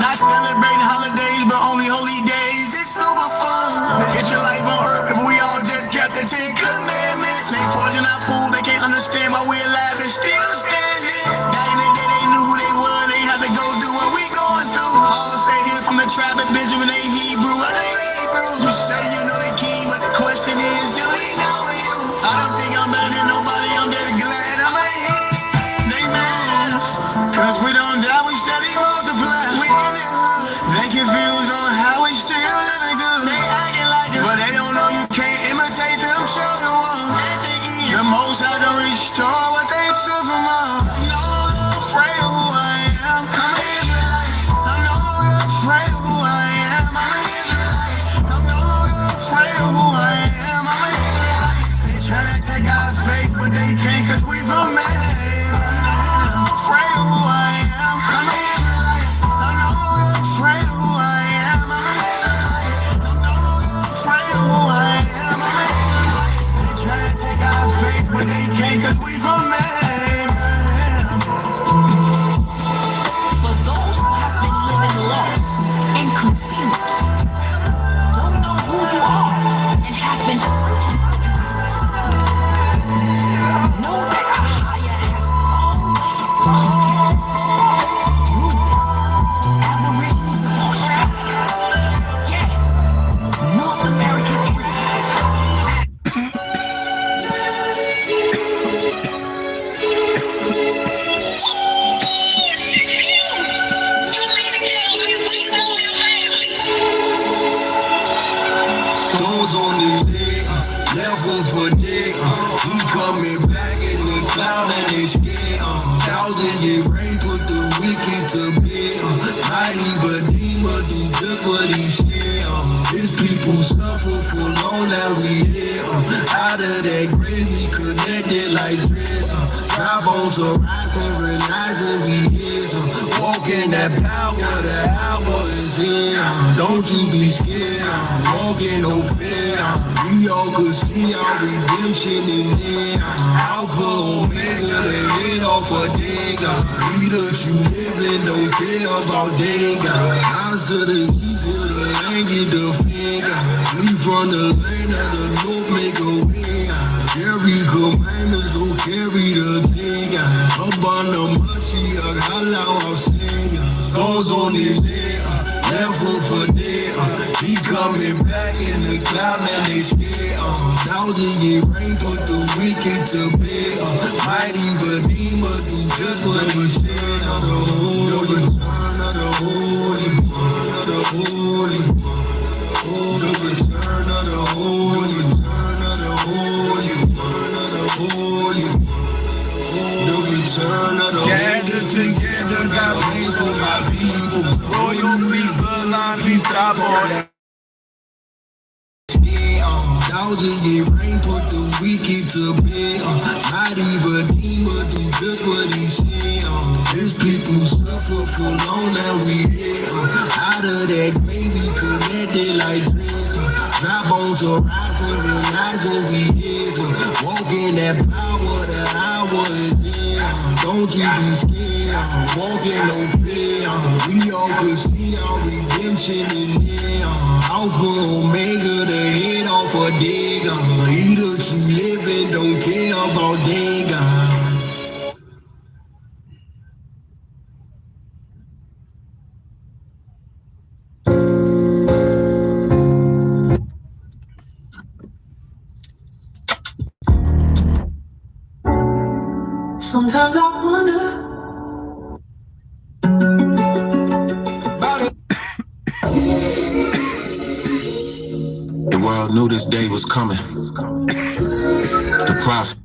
Not celebrating holidays, but only holy days. It's super fun. Get your life on earth if we all just kept the 10 commandments. They poison our food, they can't understand why we're alive and still standing. Back in the day, they knew who they were, they had to go do what we going through. Paul say here from the tribe of Benjamin, they Hebrew, are they Hebrew? You say you know the king, but the question is, do he know you? I don't think I'm better than nobody, I'm just glad I'm a him. They mad us, cause we don't die, we steady multiply. We in the hood, they confused on how we still living good. They acting like us, but they don't know you can't imitate them, show the ones at the end. The most I don't restore what they took from us. No, I'm afraid of who I am, I'm an Israelite. I'm no longer afraid of who I am, I'm an Israelite. I'm no longer afraid of who I am, I'm an Israelite. They try to take our faith, but they can't cause we from man. I'm afraid of who I am, I'm an Israelite. I'm no longer afraid of who I am, I'm an Israelite. I'm no longer afraid of who I am, I'm an Israelite. They try to take our faith, but they can't cause we from man. For those who have been living lost and confused, don't know who you are, and have been searching for an identity, know that our higher has always loved you. Reuben, Aborigines of Australia, yeah, North American Indians. Thorns on his head, left one for dead. He coming back in the cloud and they scared. 1,000-year rain put the wicked to bed. Mighty Redeemer do just what he said. His people suffer for long now we here. Out of that grave we connected like dreads. Dry bones are rising, realizing we his. Walk in that power, the hour is here. Don't you be scared, walk in no fear. We all could see our redemption in there. Alpha, Omega, the head off a digger. We the true living, don't care about digger. Eyes to the east, to the land, get the finger. We from the land of the north, make a way. Carry commanders, who carry the thing. Up on the Mashiach, holla, I'll sing. Thorns on his head, left one for dead. He coming back in the cloud and they scared. 1,000-year rain put the wicked to bed. Mighty Redeemer do just what he said. The holy return of the holy one, the holy one. The return of the holy, return of the holy one, the holy one. The return of the Gather together, got place for my people. Royal Priest, bloodline, please stop all that. 1,000-year rain put the wicked to bed. Mighty Redeemer do just what he said. His people suffer for long now we here. Out of that grave we connected like dreams. Dry bones are rising, realizing we his. Walk in that power, the hour is here. Don't you be scared, walk in no fear. We all could see our redemption in there. Alpha, Omega, the head off a digger. He the true living, don't care about digger. Sometimes I wonder. The world knew this day was coming. The prophet.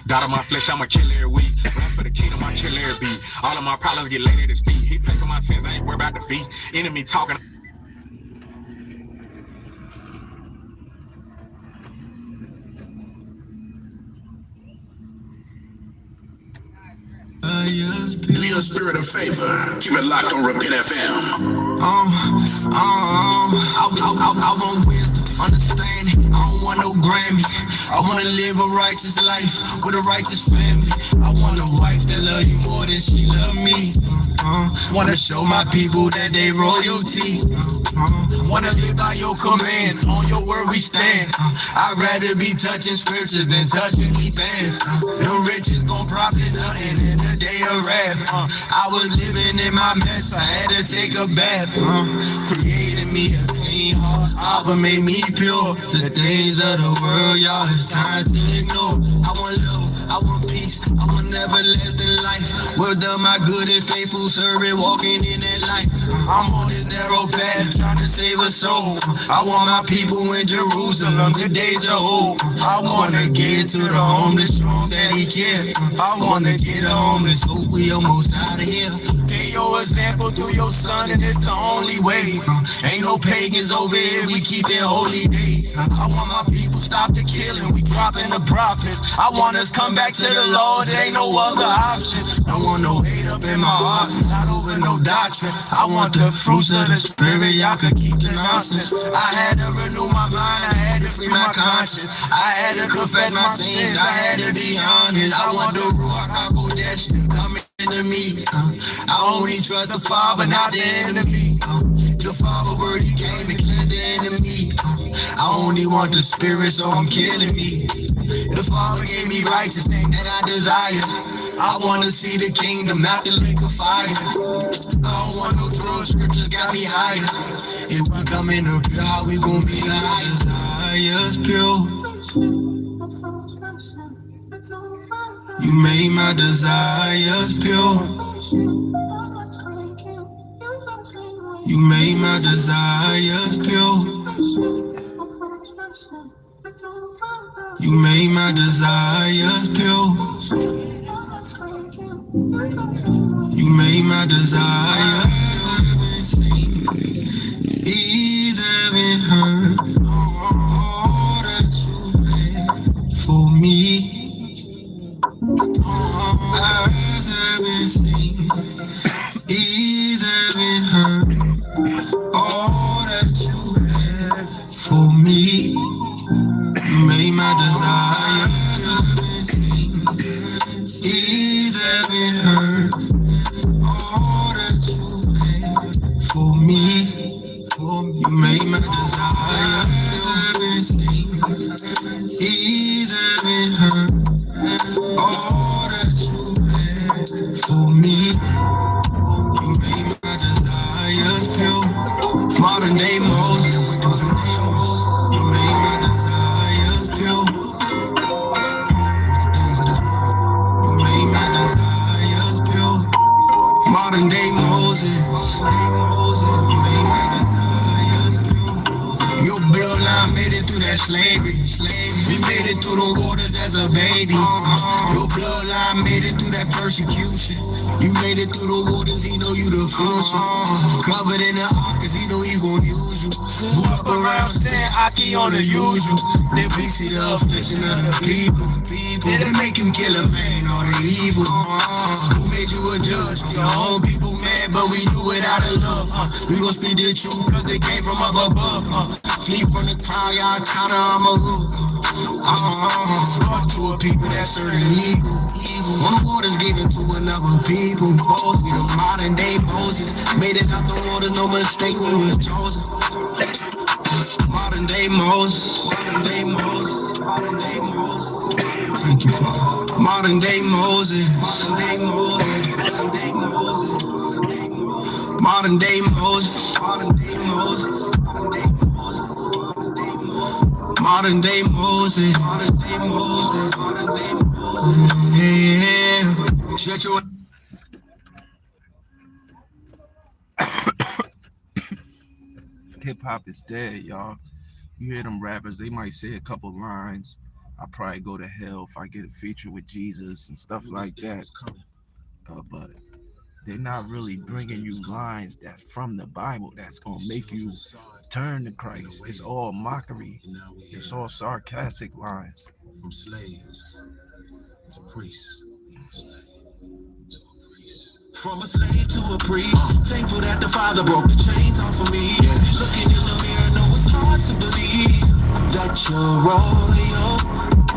God of my flesh, I'ma kill every week. Rap for the kingdom, I kill every beat. All of my problems get laid at his feet. He paid for my sins, I ain't worried about defeat. Enemy talking. Lead a spirit of favor. Keep it locked on Repent FM. I want wisdom. Understand it, I don't want no Grammy. I wanna live a righteous life with a righteous family. I want a wife that love you more than she love me. Wanna show my people that they royalty. Wanna live by your commands, on your word we stand. I'd rather be touching scriptures than touching me bands. The riches gon' profit nothing in the day of wrath. I was living in my mess, I had to take a bath. Created me a clean heart, but made me pure. The things of the world, y'all, it's time to ignore. I want love, I want peace, I want everlasting life. Well done, my good and faithful servant, walking in that light. I'm on this narrow path, trying to save a soul. I want my people in Jerusalem, the days are old. I wanna get to the homeless, strong that he cares. I wanna get a homeless, hope we almost out of here. Take your example through your son, and it's the only way. Ain't no pagans over here, we keepin' holy days. I want my people stop the killing, we dropping the prophets. I want us come back to the Lord, there ain't no other option. Don't want no hate up in my heart, not over no doctrine. I want the fruits of the spirit, y'all could keep the nonsense. I had to renew my mind, I had to free my conscience. I had to confess my sins, I had to be honest. I want the Ruach HaKodesh to come into me. I only trust the Father, not the enemy. The Father word, he came and cleansed the enemy. I only want the spirit, so I'm killing me. The Father gave me righteousness that I desire. I wanna see the kingdom, not the lake of fire. I don't want no throne, scriptures got me higher. If we come in the crowd, we gon' be like desires pure. You made my desires pure. You made my desires pure. You made my desires pure. You made my desires. These haven't heard all that you made for me. Eyes haven't seen. These haven't heard all that you had for me. You made my desires haven't seen. These haven't heard all that you had for me. You made my desires haven't seen. These haven't heard all that you had for me. You made my desires pure. Modern day Moses. You made my desires pure. You made my desires pure. Modern day Moses. You made my desires pure. Your bloodline made it through that slavery. We made it through the waters as a baby. Your bloodline made it through that persecution. You made it through the waters, he know you the future. Covered in the ark, cause he know he gon' use you. Grew up around saying Aki on the usual. Then we see the affliction of the people. Did it make you kill a man or the evil? Who made you a judge? Your own people mad, but we do it out of love. We gon' speak the truth, cause it came from up above. Flee from the crowd, y'all tired of I'm a hood. Talk to a people that serve the evil. One waters given to another people. Both we the modern day Moses. Made it out the waters, no mistake, we was chosen. Modern day Moses. Modern day Moses. Modern day Moses. Thank you, Father. Modern day Moses. Modern day Moses. Modern day Moses. Modern day Moses. Modern day Moses. Modern day Moses. Modern day Moses. Modern day Moses. Yeah. Shut your. Hip hop is dead, y'all. You hear them rappers, they might say a couple lines. I'll probably go to hell if I get a feature with Jesus and stuff like that. But they're not really bringing you lines that from the Bible that's going to make you turn to Christ. It's all mockery. It's all sarcastic lines. From slaves to priests. From a slave to a priest. Thankful that the Father broke the chains off of me. Look in the mirror, know it's it's hard to believe that you're royal.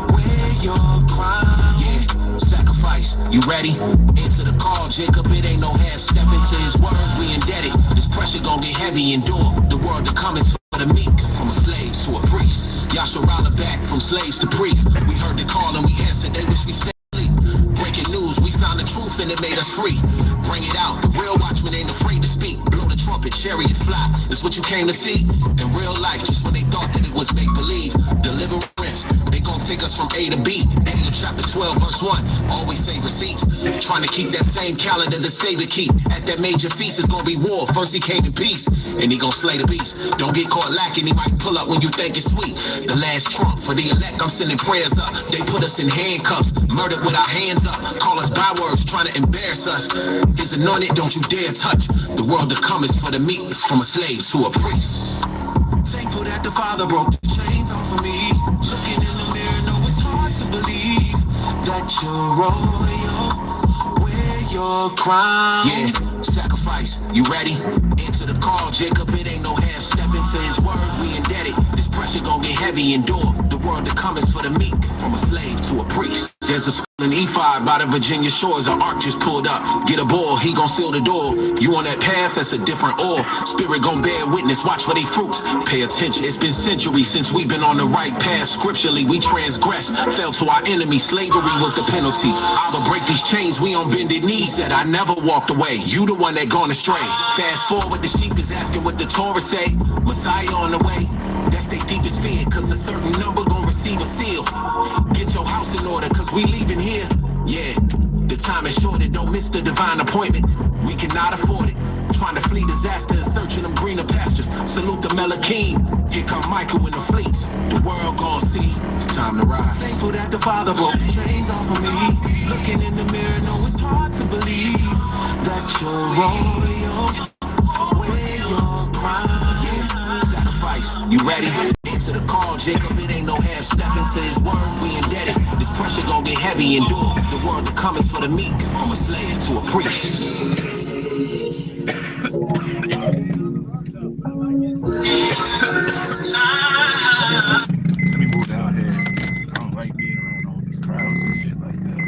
Wear your crown. Yeah, sacrifice, you ready? Answer the call, Jacob, it ain't no half step into his word, we indebted. This pressure gon' get heavy, endure. The world to come is for the meek, from a slave to a priest. Yasharala back from slaves to priests. We heard the call and we answered, they wish we stayed asleep. Breaking news, we found the truth and it made us free. Bring it out, the real watchman ain't afraid to speak. Blow the trumpet, chariots fly, it's what you came to see. In real life, just when they thought that it was make-believe. Deliverance, they gon' take us from A to B. Daniel chapter 12, verse 1, always save receipts. Trying to keep that same calendar the Savior keep. At that major feast, it's gonna be war. First he came in peace, and he gon' slay the beast. Don't get caught lacking, he might pull up when you think it's sweet. The last trump for the elect, I'm sending prayers up. They put us in handcuffs, murdered with our hands up. Call us bywords, trying to embarrass us. His anointed, don't you dare touch. The world to come is for the meek, from a slave to a priest. Thankful that the Father broke the chains off of me. Looking in the mirror, know it's hard to believe that you're royal. Wear your crown. Yeah, sacrifice, you ready? Answer the call, Jacob, it ain't no half step into his word, we indebted. This pressure gon' get heavy, endure. The world to come is for the meek, from a slave to a priest. There's a school in E5 by the Virginia shores, an ark just pulled up. Get a bull, he gon' seal the door. You on that path, that's a different oil. Spirit gon' bear witness, watch for they fruits. Pay attention, it's been centuries since we've been on the right path. Scripturally, we transgressed, fell to our enemy. Slavery was the penalty. I'll break these chains, we on bended knees. Said I never walked away, you the one that gone astray. Fast forward, the sheep is asking what the Torah say. Messiah on the way, that's their deepest fear. Cause a certain number gon' receive a seal. Get your house in order, cause we leaving here. Yeah, the time is short and don't miss the divine appointment. We cannot afford it. Trying to flee disaster and searching them greener pastures. Salute the Melachim. Here come Michael in the fleets. The world gon' see. It's time to rise. Thankful that the Father broke the chains off of me. Looking in the mirror, know it's hard to believe that you're royal. Wear your crown. Yeah, sacrifice, you ready? Answer the call, Jacob, it ain't no half step into his word, we indebted. This pressure gon' get heavy, endure. The world to come is for the meek, from a slave to a priest. Let me move down here. I don't like being around all these crowds and shit like that.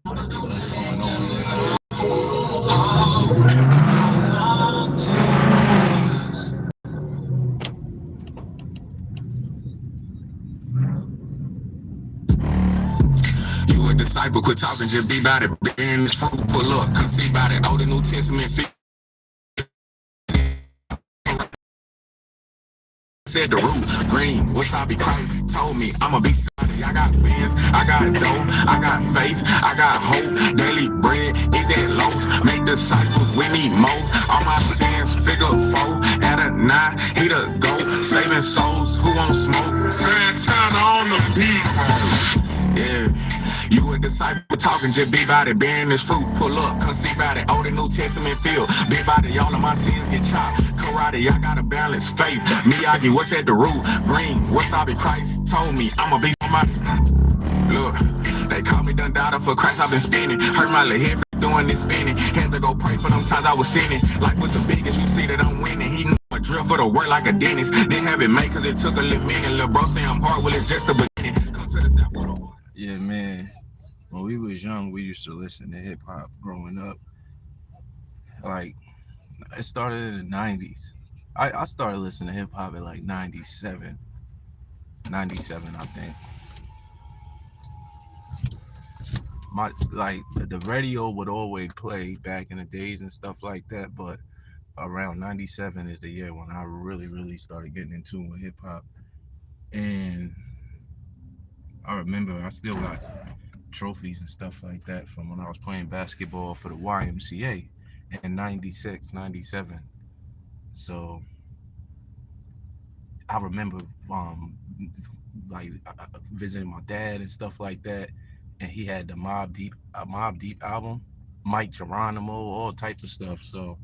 What's going on there? You a disciple, quit talking, just be about it. Bearing this fruit, pull up, come see about it. Old and New Testament, said the root, green, wasabi Christ told me I'ma be sorry. I got fans, I got dough, I got faith, I got hope, daily bread, eat that loaf, make disciples, we need more. All my sins, figure 4, add a 9, hit a go, saving souls who won't smoke. Santana on the beat. Yeah, you a disciple talking, just be about it. Bearing this fruit, pull up, come see about it. Old and New Testament feel, be about it. All of my sins get chopped. Karate, I gotta balance faith. Miyagi, what's at the root? Green, wasabi Christ told me I'ma be on my. Look, they call me Dundada for Christ, I've been spinning. Hurt my little head for doing this spinning. Had to go pray for them times I was sinning. Like with the biggest, you see that I'm winning. He knew I drill for the work like a dentist. Didn't have it made cause it took a little minute. Lil' bro say I'm hard, well it's just the beginning. Come to the step with a. Yeah, man. When we was young, we used to listen to hip hop growing up. Like, it started in the 90s. I started listening to hip hop at like 97, I think. The radio would always play back in the days and stuff like that, but around 97 is the year when I really started getting in tune with hip hop. And I remember I still got trophies and stuff like that from when I was playing basketball for the YMCA in 96, 97. So I remember visiting my dad and stuff like that, and he had the Mobb Deep album, Mike Geronimo, all type of stuff. So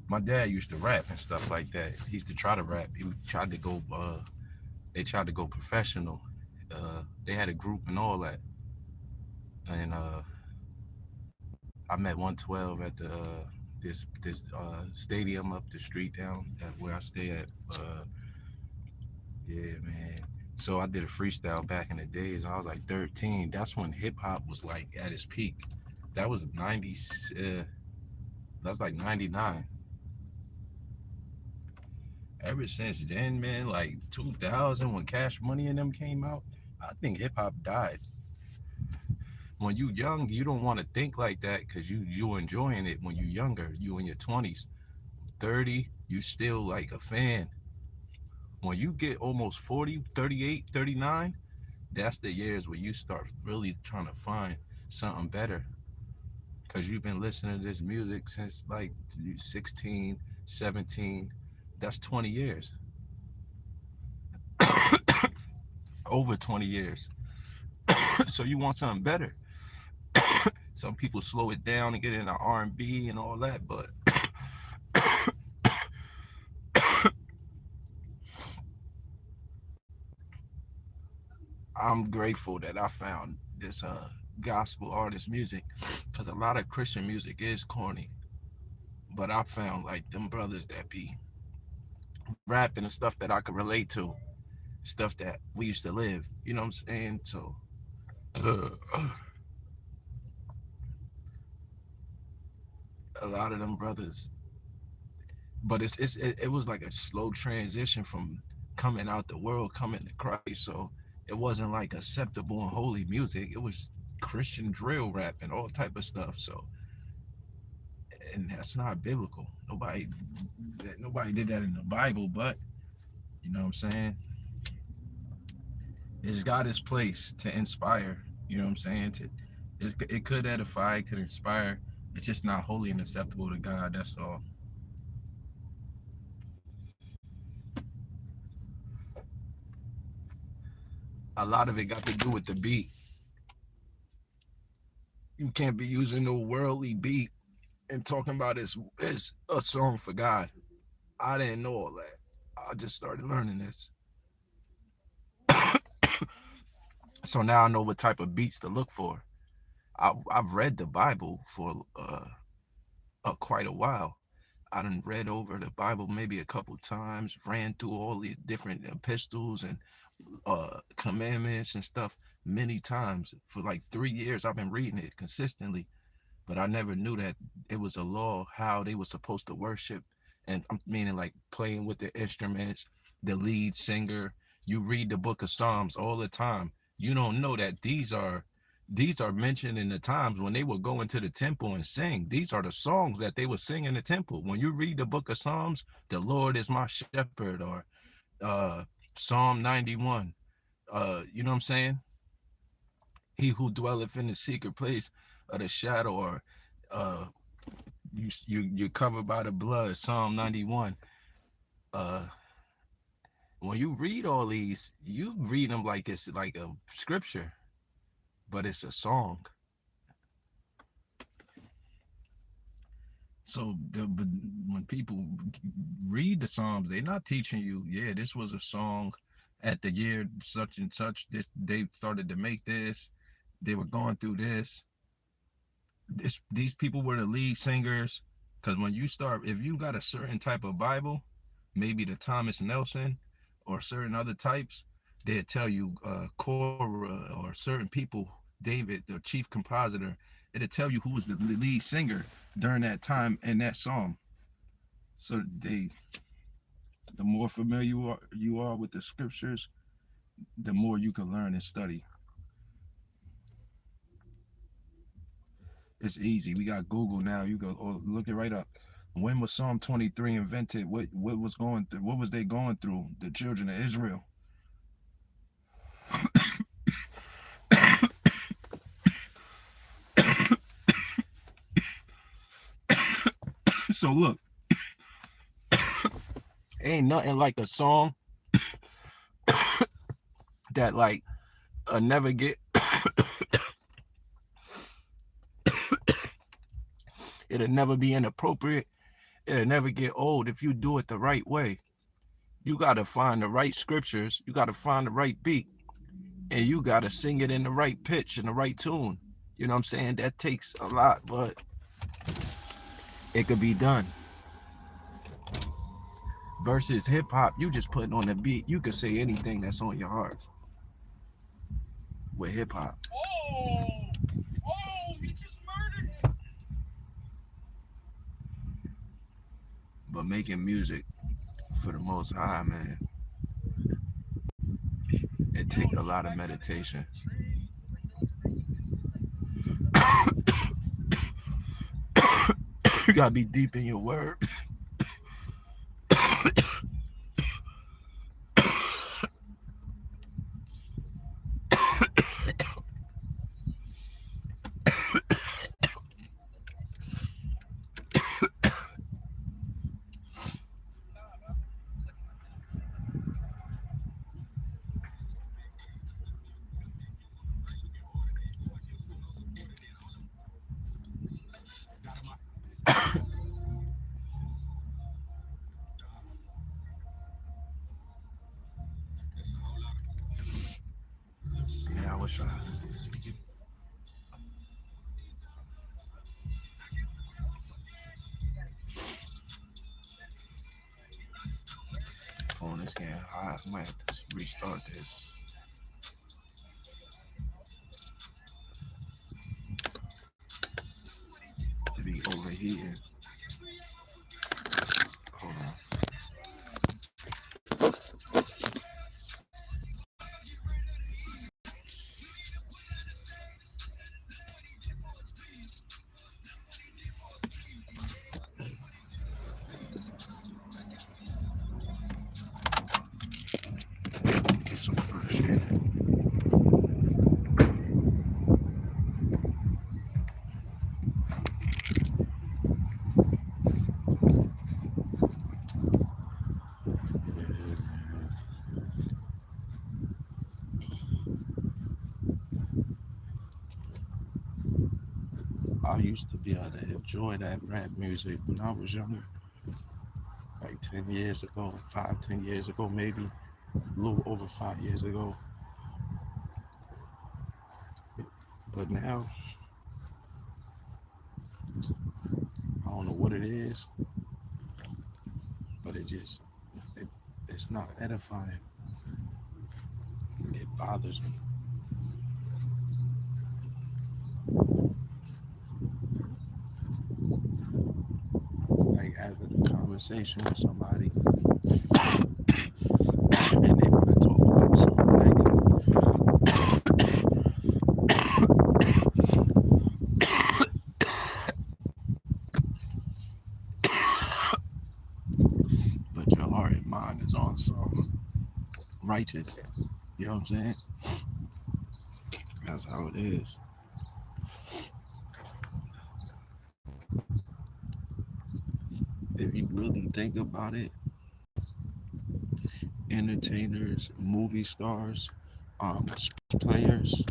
my dad used to rap and stuff like that. He used to try to rap. He tried to go they tried to go professional. They had a group and all that. And I met 112 at the this stadium up the street down at where I stay at. Yeah, man. So I did a freestyle back in the days. I was like 13. That's when hip hop was like at its peak. That was 90. That's like 99. Ever since then, man, like 2000 when Cash Money and them came out, I think hip hop died. When you young, you don't want to think like that because you enjoying it when you younger. You in your 20s, 30, you still like a fan. When you get almost 40, 38, 39, that's the years where you start really trying to find something better. Because you've been listening to this music since like 16, 17. That's 20 years. Over 20 years. So you want something better. Some people slow it down and get into R&B and all that, but I'm grateful that I found this gospel artist music, because a lot of Christian music is corny, but I found like them brothers that be rapping and stuff that I could relate to, stuff that we used to live, you know what I'm saying? So a lot of them brothers, but it was like a slow transition from coming out the world, coming to Christ. So it wasn't like acceptable and holy music. It was Christian drill rap and all type of stuff. So, and that's not biblical. Nobody did that in the Bible, but you know what I'm saying? It's got its place to inspire, you know what I'm saying? It could edify, it could inspire. It's just not holy and acceptable to God, that's all. A lot of it got to do with the beat. You can't be using no worldly beat and talking about it's a song for God. I didn't know all that. I just started learning this. So now I know what type of beats to look for. I've read the Bible for quite a while. I done read over the Bible maybe a couple times, ran through all the different epistles and commandments and stuff many times. For like 3 years, I've been reading it consistently, but I never knew that it was a law how they were supposed to worship. And I'm meaning like playing with the instruments, the lead singer. You read the book of Psalms all the time. You don't know that these are mentioned in the times when they would go into the temple and sing. These are the songs that they would sing in the temple. When you read the book of Psalms, the Lord is my shepherd, or Psalm 91, you know what I'm saying? He who dwelleth in the secret place of the shadow, or you're covered by the blood, Psalm 91. When you read all these, you read them like it's like a scripture, but it's a song. So when people read the Psalms, they're not teaching you, yeah, this was a song at the year such and such. They started to make this. They were going through this. These people were the lead singers. Because when you start, if you got a certain type of Bible, maybe the Thomas Nelson or certain other types, they'll tell you Korah or certain people, David, the chief compositor, it'll tell you who was the lead singer during that time in that song. So the more familiar you are with the scriptures, the more you can learn and study. It's easy. We got Google now. You go look it right up. When was Psalm 23 invented? What was going through? What was they going through? The children of Israel. So look, ain't nothing like a song that like never get it'll never be inappropriate. It'll never get old if you do it the right way. You got to find the right scriptures. You got to find the right beat. And you got to sing it in the right pitch and the right tune. You know what I'm saying? That takes a lot, but it could be done. Versus hip hop, you just putting on the beat. You could say anything that's on your heart with hip hop. He just murdered him. But making music for the Most High, man, it take a lot of meditation. You gotta be deep in your word. Yeah, I wish I. Phone is getting hot. I might have to restart this. It be overheating. Hold on. Get some fresh air. I used to be able to enjoy that rap music when I was younger, like 10 years ago, 10 years ago, maybe a little over 5 years ago. But now, I don't know what it is, but it's not edifying. It bothers me. Like having a conversation with somebody and they want to talk about something negative. But your heart and mind is on something righteous. You know what I'm saying? That's how it is. If you really think about it, entertainers, movie stars, sports players,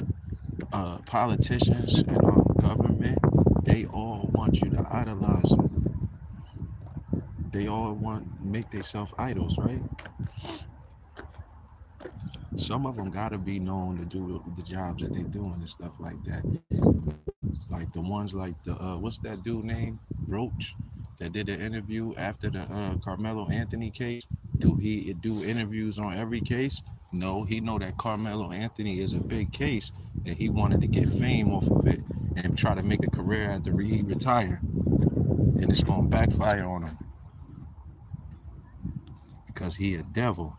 politicians, and government, they all want you to idolize them. They all want to make themselves idols, right? Some of them gotta be known to do the jobs that they doing and stuff like that. Like the ones like the what's that dude named Roach that did the interview after the Carmelo Anthony case? Do he do interviews on every case? No, he know that Carmelo Anthony is a big case and he wanted to get fame off of it and try to make a career after he retire. And it's gonna backfire on him because he a devil.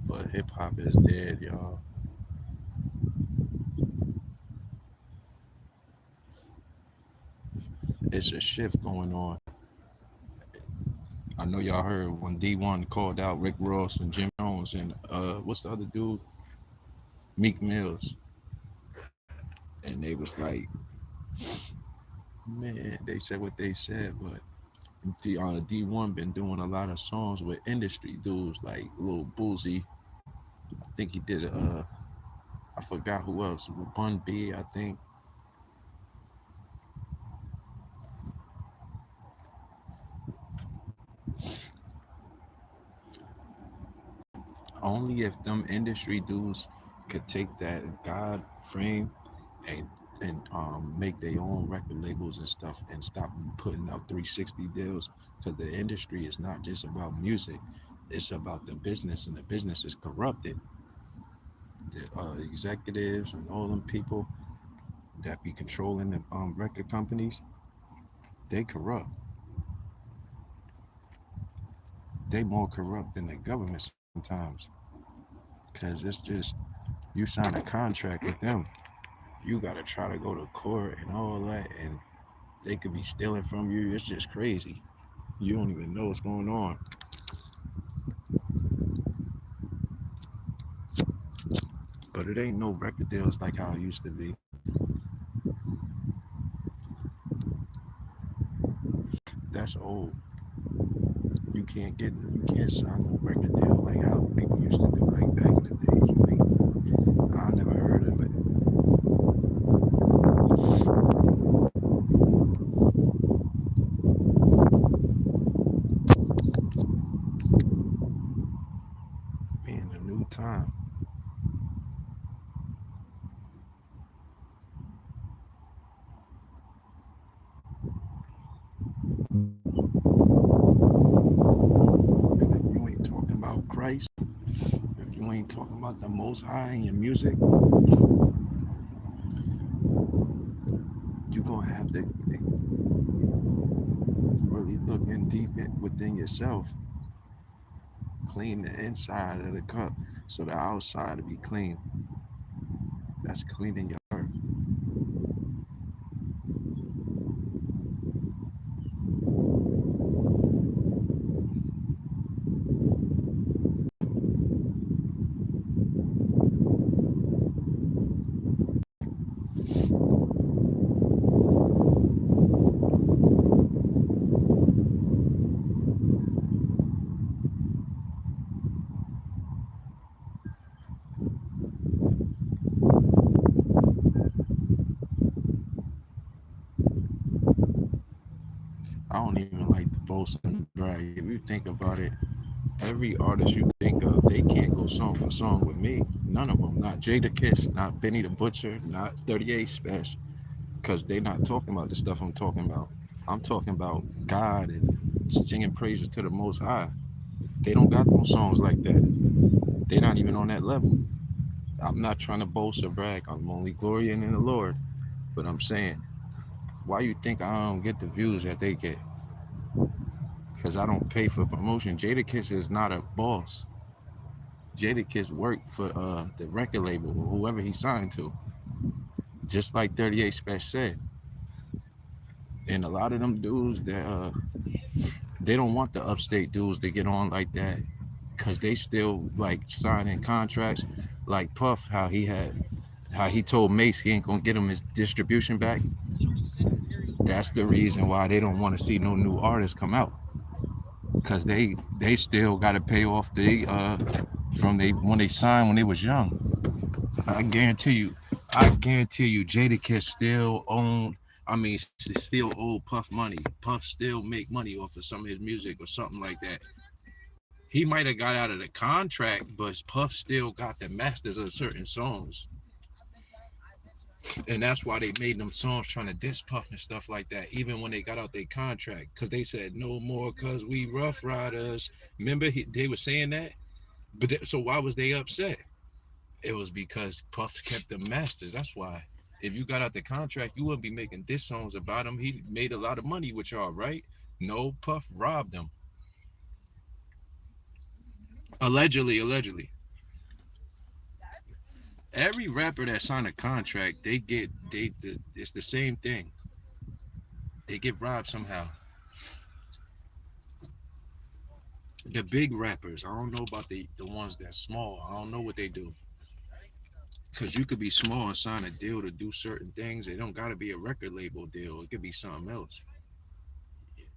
But hip hop is dead, y'all. It's a shift going on. I know y'all heard when D1 called out Rick Ross and Jim Jones and what's the other dude? Meek Mills. And they was like, man, they said what they said, but D1 been doing a lot of songs with industry dudes like Lil Boozy. I think he did I forgot who else. Bun B, I think. Only if them industry dudes could take that God frame and make their own record labels and stuff and stop putting out 360 deals, because the industry is not just about music, it's about the business, and the business is corrupted. The executives and all them people that be controlling the record companies, they corrupt. They more corrupt than the government sometimes, because it's just, you sign a contract with them, you gotta try to go to court and all that, and they could be stealing from you. It's just crazy. You don't even know what's going on. But it ain't no record deals like how it used to be. That's old. You can't sign no record deal like how people used to do, like back in the days. I never heard of it. We in a new time. And if you ain't talking about Christ, if you ain't talking about the Most High in your music, you're gonna have to really look in deep within yourself. Clean the inside of the cup so the outside will be clean. That's cleaning your heart. I don't even like the boast and brag. If you think about it, every artist you think of, they can't go song for song with me. None of them. Not Jadakiss, not Benny the Butcher, not 38 Special, because they not talking about the stuff I'm talking about. I'm talking about God and singing praises to the Most High. They don't got no songs like that. They not even on that level. I'm not trying to boast or brag. I'm only glorying in the Lord. But I'm saying, why you think I don't get the views that they get? Because I don't pay for promotion. Jadakiss is not a boss. Jadakiss worked for the record label or whoever he signed to. Just like 38 Special said. And a lot of them dudes that they don't want the upstate dudes to get on like that, because they still like signing contracts like Puff, how he told Mace he ain't gonna get him his distribution back. That's the reason why they don't want to see no new artists come out, because they still got to pay off the from when they signed when they was young. I guarantee you Jadakiss still still owe Puff money. Puff still make money off of some of his music or something like that. He might have got out of the contract, but Puff still got the masters of certain songs. And that's why they made them songs trying to diss Puff and stuff like that, even when they got out their contract, because they said no more because we rough riders. Remember, they were saying that? But so why was they upset? It was because Puff kept the masters. That's why. If you got out the contract, you wouldn't be making diss songs about him. He made a lot of money with y'all, right? No, Puff robbed him. Allegedly. Every rapper that signed a contract, it's the same thing. They get robbed somehow. The big rappers, I don't know about the ones that's small. I don't know what they do. Because you could be small and sign a deal to do certain things. It don't got to be a record label deal. It could be something else.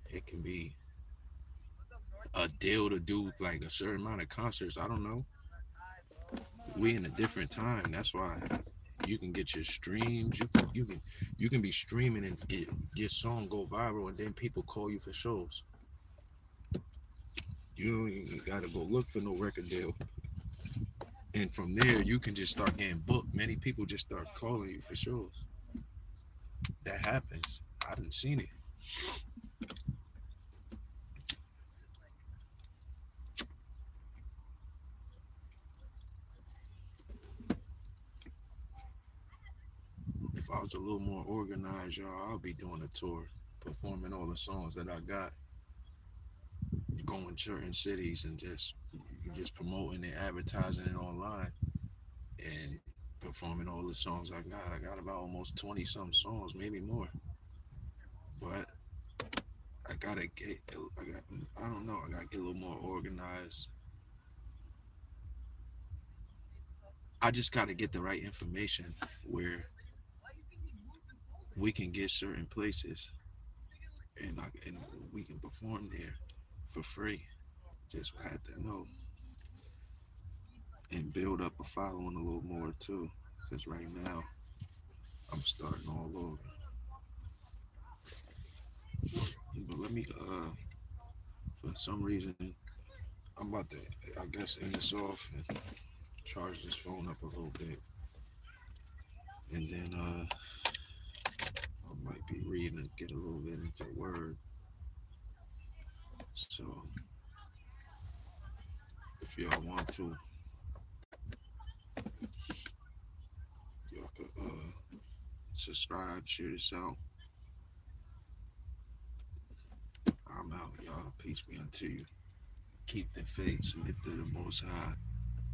It can be a deal to do like a certain amount of concerts. I don't know. We in a different time. That's why you can get your streams. You can be streaming and your song go viral, and then people call you for shows. You ain't gotta go look for no record deal. And from there, you can just start getting booked. Many people just start calling you for shows. That happens. I didn't seen it. If I was a little more organized, y'all, I'll be doing a tour, performing all the songs that I got, going to certain cities and just promoting it, advertising it online, and performing all the songs I got. I got about almost 20 some songs, maybe more. But I gotta get, I don't know, I gotta get a little more organized. I just gotta get the right information where we can get certain places and we can perform there for free. Just had to know and build up a following a little more too. Because right now I'm starting all over. But let me for some reason I'm about to, I guess, end this off and charge this phone up a little bit. And then I might be reading and get a little bit into Word. So if y'all want to, y'all could subscribe, share this out. I'm out, y'all. Peace be unto you. Keep the faith, submit to the Most High.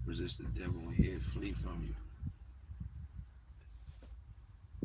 Resist the devil and he'll flee from you.